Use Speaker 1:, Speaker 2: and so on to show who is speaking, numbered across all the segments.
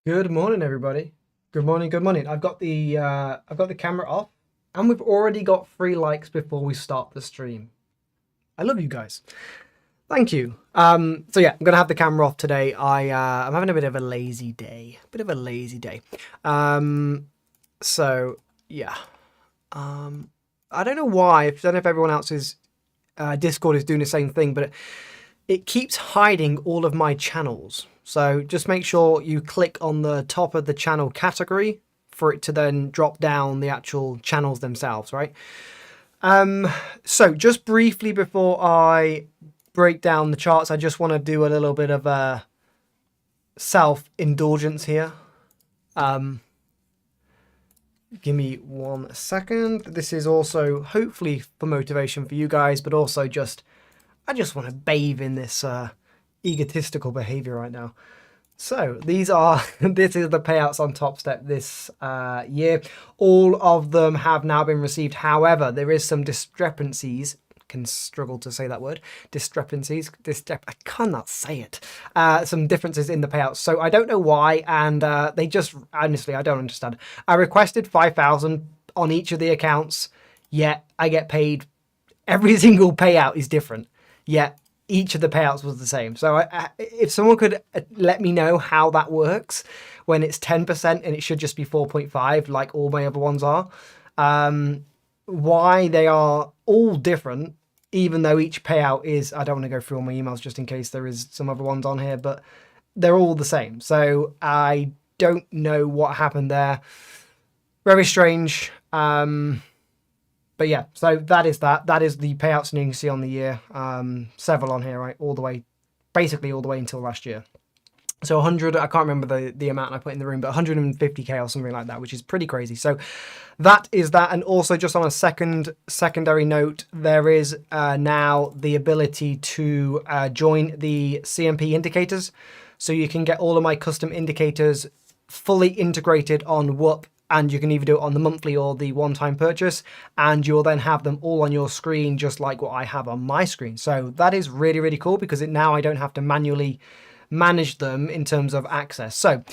Speaker 1: Good morning, everybody. Good morning. Good morning. I've got the camera off, and we've already got 3 likes before we start the stream. I love you guys. Thank you. So yeah, I'm gonna have the camera off today. I'm having a bit of a lazy day. So yeah. I don't know why. I don't know if everyone else's Discord is doing the same thing, but it keeps hiding all of my channels. So just make sure you click on the top of the channel category for it to then drop down the actual channels themselves, right? So just briefly before I break down the charts, I just want to do a little bit of a self-indulgence here. Give me 1 second. This is also hopefully for motivation for you guys, but also I just want to bathe in this egotistical behavior right now. So this is the payouts on Top Step this year. All of them have now been received. However, there is some discrepancies. Can struggle to say that word. Discrepancies. I cannot say it. Some differences in the payouts. So I don't know why, and they just honestly I don't understand. I requested 5,000 on each of the accounts, yet I get paid. Every single payout is different, yet each of the payouts was the same. So if someone could let me know how that works when it's 10% and it should just be 4.5 like all my other ones are, why they are all different, even though each payout is, I don't want to go through all my emails just in case there is some other ones on here, but they're all the same. So I don't know what happened there. Very strange. But yeah, so that is that. That is the payouts, and you can see on the year, several on here, right? Basically all the way until last year. So 100, I can't remember the amount I put in the room, but 150k or something like that, which is pretty crazy. So that is that. And also just on a secondary note, there is now the ability to join the CMP indicators. So you can get all of my custom indicators fully integrated on Whoop, and you can either do it on the monthly or the one-time purchase, and you'll then have them all on your screen just like what I have on my screen. So that is really, really cool because now I don't have to manually manage them in terms of access. So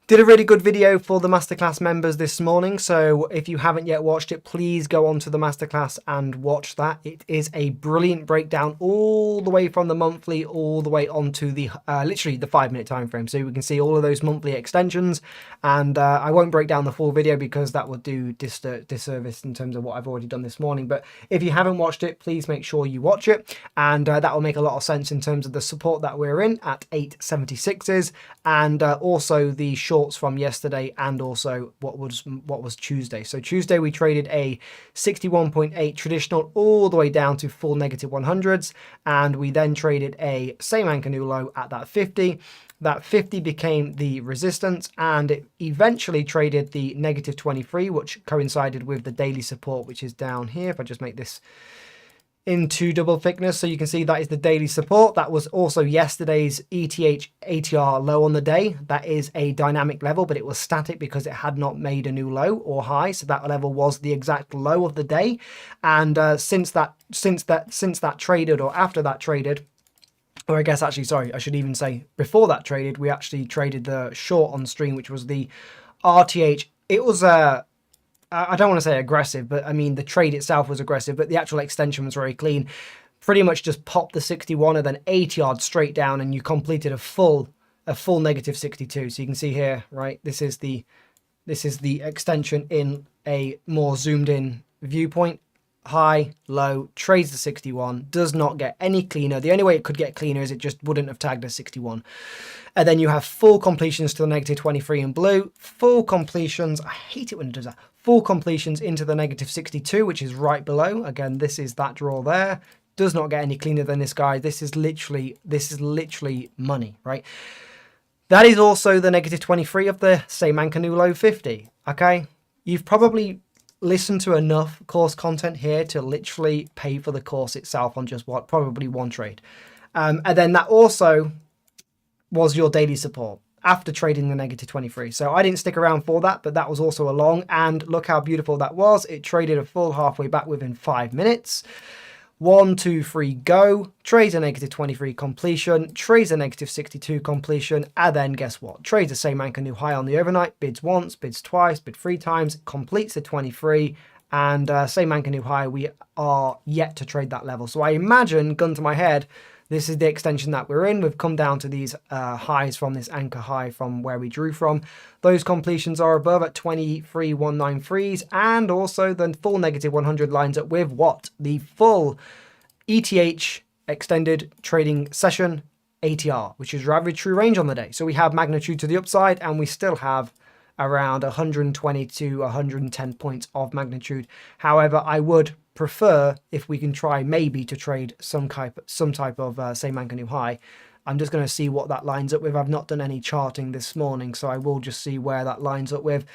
Speaker 1: did a really good video for the masterclass members this morning. So if you haven't yet watched it, please go on to the masterclass and watch that. It is a brilliant breakdown all the way from the monthly all the way onto the literally the 5-minute time frame. So we can see all of those monthly extensions, and I won't break down the full video because that would do disservice in terms of what I've already done this morning. But if you haven't watched it, please make sure you watch it, and that will make a lot of sense in terms of the support that we're in at 876s, and also the shorts from yesterday, and also what was Tuesday. So Tuesday we traded a 61.8 traditional all the way down to full negative 100s, and we then traded a same anchor new low at that 50. That 50 became the resistance, and it eventually traded the negative 23, which coincided with the daily support, which is down here. If I just make this into double thickness, so you can see that is the daily support. That was also yesterday's ETH ATR low on the day. That is a dynamic level, but it was static because it had not made a new low or high, so that level was the exact low of the day. And since that traded, or after that traded, or I guess actually, sorry, I should even say before that traded, we actually traded the short on stream, which was the RTH. It was I don't want to say aggressive, but I mean, the trade itself was aggressive, but the actual extension was very clean. Pretty much just popped the 61 and then 8 yards straight down, and you completed a full negative 62. So you can see here, right? This is the extension in a more zoomed in viewpoint. High, low, trades the 61, does not get any cleaner. The only way it could get cleaner is it just wouldn't have tagged a 61. And then you have full completions to the negative 23 in blue, full completions, I hate it when it does that, full completions into the negative 62, which is right below. Again, this is that draw there. Does not get any cleaner than this guy. This is literally money, right? That is also the negative 23 of the same anchor new low 50, okay? You've probably listened to enough course content here to literally pay for the course itself on just probably one trade. And then that also was your daily support after trading the negative 23. So I didn't stick around for that, but that was also a long, and look how beautiful that was. It traded a full halfway back within 5 minutes. 1, 2, 3, go. Trades a negative 23 completion. Trades a negative 62 completion. And then guess what? Trades the same anchor new high on the overnight. Bids once, bids twice, bid 3 times. Completes the 23. And same anchor new high. We are yet to trade that level. So I imagine, gun to my head, this is the extension that we're in. We've come down to these highs from this anchor high from where we drew from. Those completions are above at 23,193s, and also the full negative 100 lines up with what? The full ETH extended trading session ATR, which is your average true range on the day. So we have magnitude to the upside, and we still have around 120 to 110 points of magnitude. However, I would prefer if we can try maybe to trade some type of same anchor new high. I'm just going to see what that lines up with. I've not done any charting this morning, so I will just see where that lines up with.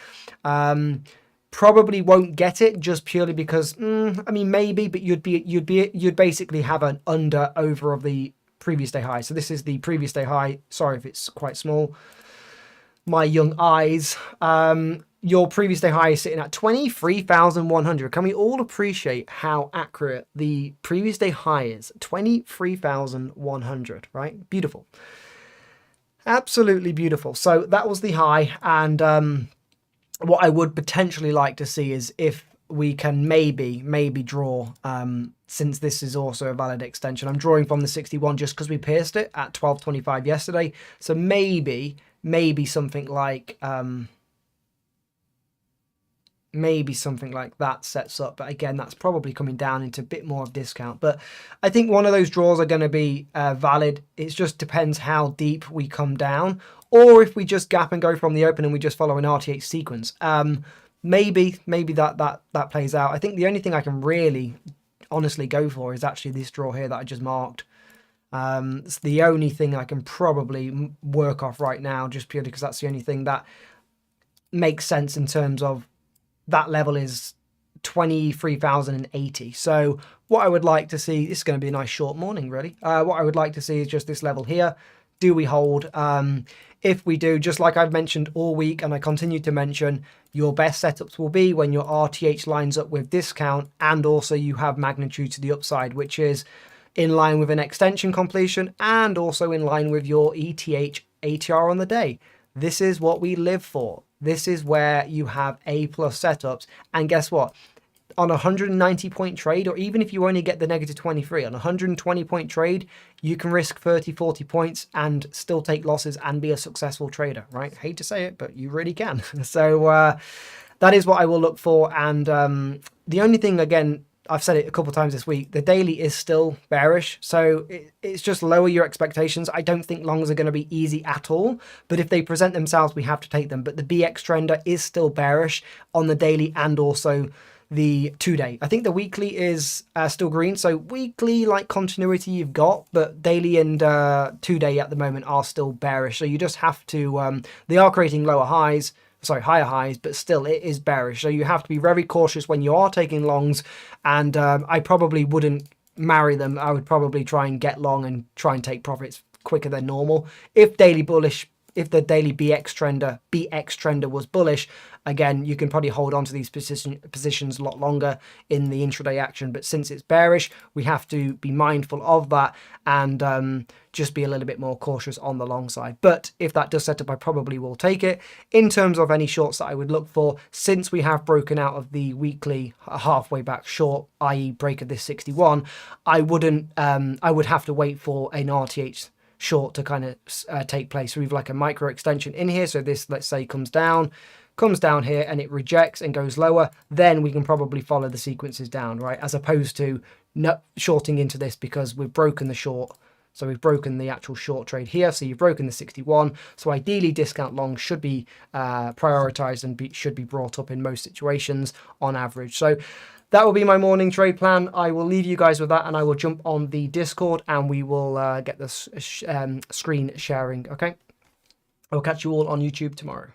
Speaker 1: Probably won't get it just purely because I mean maybe, but you'd basically have an under over of the previous day high. So this is the previous day high. Sorry if it's quite small. My young eyes. Your previous day high is sitting at 23,100. Can we all appreciate how accurate the previous day high is? 23,100, right? Beautiful. Absolutely beautiful. So that was the high. And what I would potentially like to see is if we can maybe draw, since this is also a valid extension. I'm drawing from the 61 just because we pierced it at 12.25 yesterday. So maybe something like that sets up, but again that's probably coming down into a bit more of discount. But I think one of those draws are going to be valid. It just depends how deep we come down, or if we just gap and go from the open and we just follow an RTH sequence. Maybe that plays out. I think the only thing I can really honestly go for is actually this draw here that I just marked. It's the only thing I can probably work off right now, just purely because that's the only thing that makes sense in terms of that level is 23,080. So what I would like to see, this is going to be a nice short morning really. What I would like to see is just this level here. Do we hold? If we do, just like I've mentioned all week, and I continue to mention, your best setups will be when your RTH lines up with discount, and also you have magnitude to the upside, which is in line with an extension completion and also in line with your ETH ATR on the day. This is what we live for. This is where you have A+ setups. And guess what? On a 190 point trade, or even if you only get the negative 23, on a 120 point trade, you can risk 30, 40 points and still take losses and be a successful trader, right? Hate to say it, but you really can. So that is what I will look for. And the only thing, again, I've said it a couple of times this week, the daily is still bearish. So it's just lower your expectations. I don't think longs are going to be easy at all, but if they present themselves, we have to take them. But the BX trender is still bearish on the daily and also the 2-day. I think the weekly is still green. So weekly, like continuity you've got, but daily and 2-day at the moment are still bearish. So you just have to, they are creating higher highs, but still it is bearish. So you have to be very cautious when you are taking longs. And I probably wouldn't marry them. I would probably try and get long and try and take profits quicker than normal. If daily bullish, if the daily BX trender was bullish, again, you can probably hold on to these positions a lot longer in the intraday action. But since it's bearish, we have to be mindful of that and just be a little bit more cautious on the long side. But if that does set up, I probably will take it. In terms of any shorts that I would look for, since we have broken out of the weekly halfway back short, i.e. break of this 61, I would have to wait for an RTH short to kind of take place. So we've like a micro extension in here. So this, let's say, comes down here and it rejects and goes lower, then we can probably follow the sequences down, right? As opposed to not shorting into this because we've broken the short. So we've broken the actual short trade here. So you've broken the 61. So ideally discount long should be prioritized and should be brought up in most situations on average. So that will be my morning trade plan. I will leave you guys with that, and I will jump on the Discord and we will get this screen sharing. Okay. I'll catch you all on YouTube tomorrow.